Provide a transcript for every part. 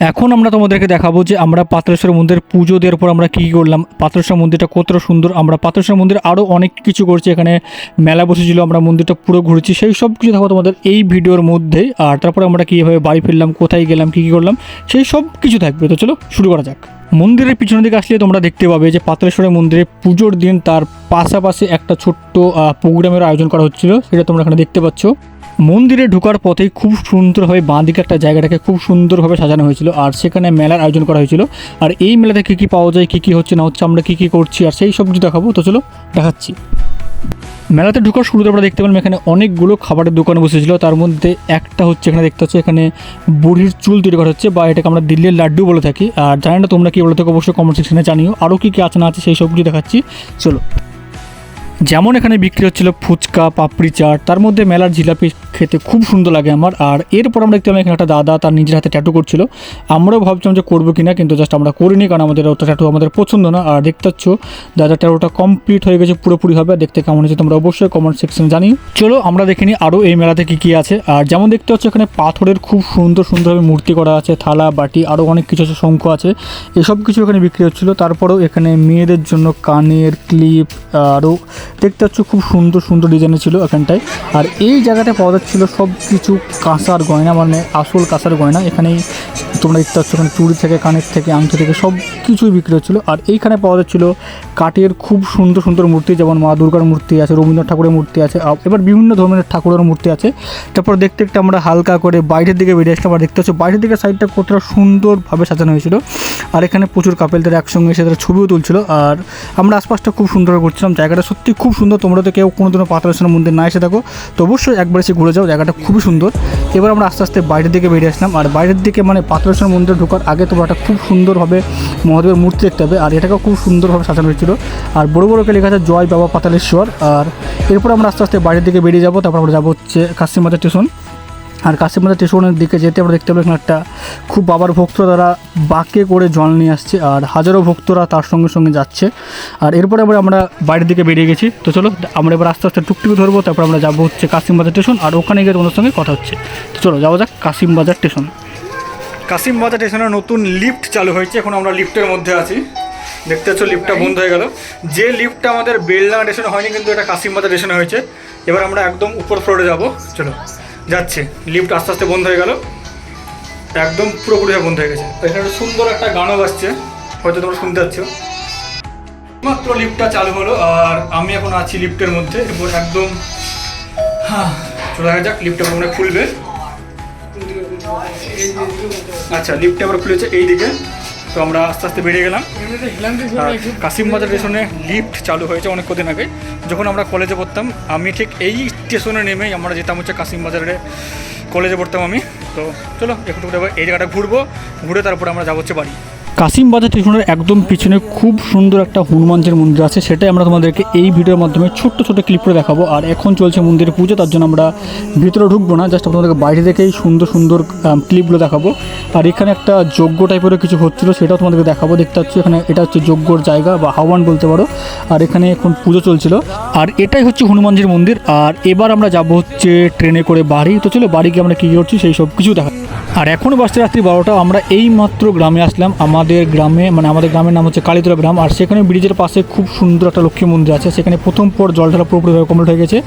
এখন আমরা তোমাদেরকে দেখাবো যে আমরা পাতালেশ্বর মন্দিরের পুজো দেওয়ার পর আমরা কী করলাম, পাতালেশ্বর মন্দিরটা কতটা সুন্দর। আমরা পাতালেশ্বর মন্দির আরও অনেক কিছু করছি, এখানে মেলা বসেছিল, আমরা মন্দিরটা পুরো ঘুরেছি, সেই সব কিছু দেখাবো তোমাদের এই ভিডিওর মধ্যেই। আর তারপরে আমরা কীভাবে বাড়ি ফিরলাম, কোথায় গেলাম, কী কী করলাম, সেই সব কিছু থাকবে। তো চলো শুরু করা যাক। মন্দিরের পিছনের দিকে আসলে তোমরা দেখতে পাবে যে পাতালেশ্বরের মন্দিরে পুজোর দিন তার পাশাপাশি একটা ছোট্ট প্রোগ্রামের আয়োজন করা হচ্ছিল, সেটা তোমরা এখানে দেখতে পাচ্ছ। মন্দিরে ঢোকার পথেই খুব সুন্দরভাবে বাঁদিকে একটা জায়গাটাকে খুব সুন্দরভাবে সাজানো হয়েছিল, আর সেখানে মেলার আয়োজন করা হয়েছিল। আর এই মেলাতে কী কী পাওয়া যায়, কী কী হচ্ছে না হচ্ছে, আমরা কী কী করছি, আর সেই সব কিছু দেখাবো। তো চলো দেখাচ্ছি। মেলাতে ঢোকার শুরুতে আমরা দেখতে পেলাম এখানে অনেকগুলো খাবারের দোকান বসেছিল, তার মধ্যে একটা হচ্ছে এখানে দেখতে হচ্ছে এখানে বুড়ির চুল তৈরি করা হচ্ছে, বা এটাকে আমরা দিল্লির লাড্ডু বলে থাকি। আর জানি না তোমরা কী বলে থাকো, অবশ্যই কমেন্ট সেকশনে জানিও। আরও কী কী আছে না আছে সেই সব কিছু দেখাচ্ছি, চলো। যেমন এখানে বিক্রি হচ্ছিল ফুচকা, পাপড়ি চাট, তার মধ্যে মেলার জিলাপি খেতে খুব সুন্দর লাগে আমার। আর এরপর আমরা দেখতে পেলাম এখানে একটা দাদা তার নিজের হাতে ট্যাটু করছিল। আমরাও ভাবছিলাম যে করবো কিনা, কিন্তু জাস্ট আমরা করিনি, কারণ আমাদের ওটা ট্যাটু আমাদের পছন্দ না। আর দেখতে পাচ্ছ দাদা ট্যাটুটা কমপ্লিট হয়ে গেছে পুরোপুরি হবে, দেখতে কেমন হয়েছে তোমরা অবশ্যই কমেন্ট সেকশনে জানিও। চলো আমরা দেখিনি আরও এই মেলাতে কী কী আছে। আর যেমন দেখতে পাচ্ছ এখানে পাথরের খুব সুন্দর সুন্দরভাবে মূর্তি করা আছে, থালা বাটি আরও অনেক কিছু আছে, শঙ্খ আছে, এসব কিছু এখানে বিক্রি হচ্ছিলো। তারপরেও এখানে মেয়েদের জন্য কানের ক্লিপ আরও দেখতে পাচ্ছ খুব সুন্দর সুন্দর ডিজাইনের ছিল এখানটায়। আর এই জায়গাটা পাওয়া যাচ্ছিল সব কিছু কাঁসার গয়না, মানে আসল কাঁসার গয়না। এখানেই তোমরা দেখতে পাচ্ছ এখানে চুড়ি থেকে, কানের থেকে, আংটি থেকে সব কিছুই বিক্রি হচ্ছিলো। আর এইখানে পাওয়া যাচ্ছিলো কাঠের খুব সুন্দর সুন্দর মূর্তি, যেমন মা দুর্গার মূর্তি আছে, রবীন্দ্রনাথ ঠাকুরের মূর্তি আছে, এবার বিভিন্ন ধরনের ঠাকুরের মূর্তি আছে। তারপর দেখতে দেখতে আমরা হালকা করে বাইরের দিকে বেরিয়ে আসলাম। আর দেখতে পাচ্ছ বাইরের দিকে সাইডটা কতটা সুন্দরভাবে সাজানো হয়েছিল। আর এখানে প্রচুর কাপেলদের একসঙ্গে এসে তারা ছবিও তুলছিল। আর আমরা আশপাশটা খুব সুন্দর করছিলাম, জায়গাটা সত্যি খুব সুন্দর। তোমরা তো কেউ কোনোদিনও পাতালেশ্বর মন্দির না এসে থাকো তো অবশ্যই একবার এসে ঘুরে যাও, জায়গাটা খুবই সুন্দর। এবার আমরা আস্তে আস্তে বাইরের দিকে বেরিয়ে আসলাম। আর বাইরের দিকে মানে পাতালেশ্বর মন্দিরে ঢোকার আগে তোমরা একটা খুব সুন্দরভাবে মহাদেবের মূর্তি দেখতে হবে, আর এটাকেও খুব সুন্দরভাবে সাজানো হয়েছিল। আর বড় বড় লেখা আছে জয় বাবা পাতালেশ্বর। আর এরপর আমরা আস্তে আস্তে বাইরের দিকে বেরিয়ে যাবো। তারপর আমরা যাবো হচ্ছে কাশিমবাজার স্টেশন। আর কাশিমবাজার স্টেশনের দিকে যেতে আমরা দেখতে পাবো এখানে একটা খুব বাবার ভক্তরা তারা বাঁকে করে জল নিয়ে আসছে, আর হাজারো ভক্তরা তার সঙ্গে সঙ্গে যাচ্ছে। আর এরপরে আমরা বাইরের দিকে বেরিয়ে গেছি। তো চলো আমরা এবার আস্তে আস্তে টুকটুকি ধরবো, তারপর আমরা যাবো হচ্ছে কাশিমবাজার স্টেশন। আর ওখানে গিয়ে তোমাদের সঙ্গে কথা হচ্ছে। তো চলো যাওয়া যাক কাশিমবাজার স্টেশন। কাশিমবাজার স্টেশনের নতুন লিফট চালু হয়েছে, এখন আমরা লিফটের মধ্যে আছি। দেখতে পাচ্ছ লিফটটা বন্ধ হয়ে গেল। যে লিফটটা আমাদের বেলডাঙ্গা স্টেশনে হয়নি, কিন্তু এটা কাশিমবাজার স্টেশনে হয়েছে। এবার আমরা একদম উপর ফ্লোরে যাবো, চলো যাচ্ছে। লিফট আস্তে আস্তে বন্ধ হয়ে গেল, একদম পুরোপুরিভাবে বন্ধ হয়ে গেছে। এখানে সুন্দর একটা গানও বাজছে, হয়তো তোমরা শুনতে পাচ্ছ। মাত্র লিফটটা চালু হলো, আর আমি এখন আছি লিফটের মধ্যে। এরপর একদম চলে যাক, লিফটটা মনে খুলবে। আচ্ছা লিফটটা আবার খুলেছে এইদিকে। তো আমরা আস্তে আস্তে বেরিয়ে গেলাম। কাশিমবাজার স্টেশনে লিফট চালু হয়েছে অনেক কদিন আগে, যখন আমরা কলেজে পড়তাম। আমি ঠিক এই স্টেশনে নেমেই আমরা যেতাম হচ্ছে কাশিমবাজারে, কলেজে পড়তাম আমি। তো চলো একটু এই জায়গাটা ঘুরবো, ঘুরে তারপরে আমরা যাবো হচ্ছে বাড়ি। কাশিমবাজার স্টেশনের একদম পিছনে খুব সুন্দর একটা হনুমানজির মন্দির আছে, সেটাই আমরা তোমাদেরকে এই ভিডিওর মাধ্যমে ছোট্ট ছোট্ট ক্লিপ করে দেখাবো। আর এখন চলছে মন্দিরের পুজো, তার জন্য আমরা ভিতরে ঢুকবো না, জাস্ট তোমাদেরকে বাইরে থেকেই সুন্দর সুন্দর ক্লিপগুলো দেখাবো। আর এখানে একটা যজ্ঞ টাইপেরও কিছু হচ্ছিলো, সেটাও তোমাদেরকে দেখাবো। দেখতে পাচ্ছি এখানে এটা হচ্ছে যজ্ঞর জায়গা বা হাওয়ান বলতে পারো। আর এখানে এখন পুজো চলছিল। আর এটাই হচ্ছে হনুমানজির মন্দির। আর এবার আমরা যাবো হচ্ছে ট্রেনে করে বাড়ি। তো চলো বাড়ি গিয়ে আমরা কী করছি সেই সব কিছু দেখা। আর এখনও বাজছে রাত্রি 12টা। আমরা এই মাত্র গ্রামে আসলাম। আমাদের গ্রামে মানে আমাদের গ্রামের নাম হচ্ছে কালীতলা গ্রাম। আর সেখানে ব্রিজের পাশে খুব সুন্দর একটা লক্ষ্মী মন্দির আছে, সেখানে প্রথম পর জল ঢালা পুরোপুরিভাবে কমপ্লিট হয়ে গেছে।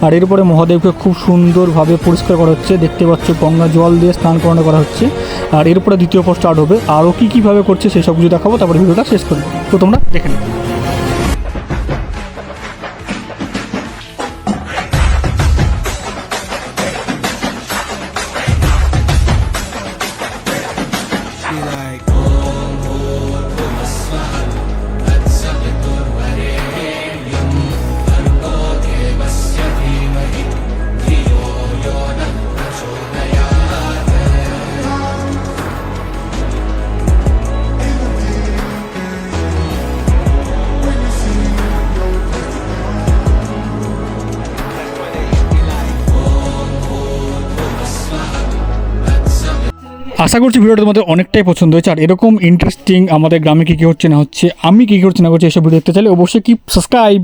আর এরপরে মহাদেবকে খুব সুন্দরভাবে পরিষ্কার করা হচ্ছে, দেখতে পাচ্ছ গঙ্গা জল দিয়ে স্নান করানো করা হচ্ছে। আর এরপরে দ্বিতীয় পর স্টার্ট হবে। আরও কীভাবে করছে সেই সব কিছু দেখাবো, তারপরে ভিডিওটা শেষ করবো। তো তোমরা দেখে নিও। আশা করছি ভিডিওটা তোমাদের অনেকটাই পছন্দ হয়েছে। আর এরকম ইন্টারেস্টিং আমাদের গ্রামে কী কী হচ্ছে না হচ্ছে, আমি কী কী হচ্ছে না করছি এসব ভিডিও দেখতে চাইলে অবশ্যই সাবস্ক্রাইব।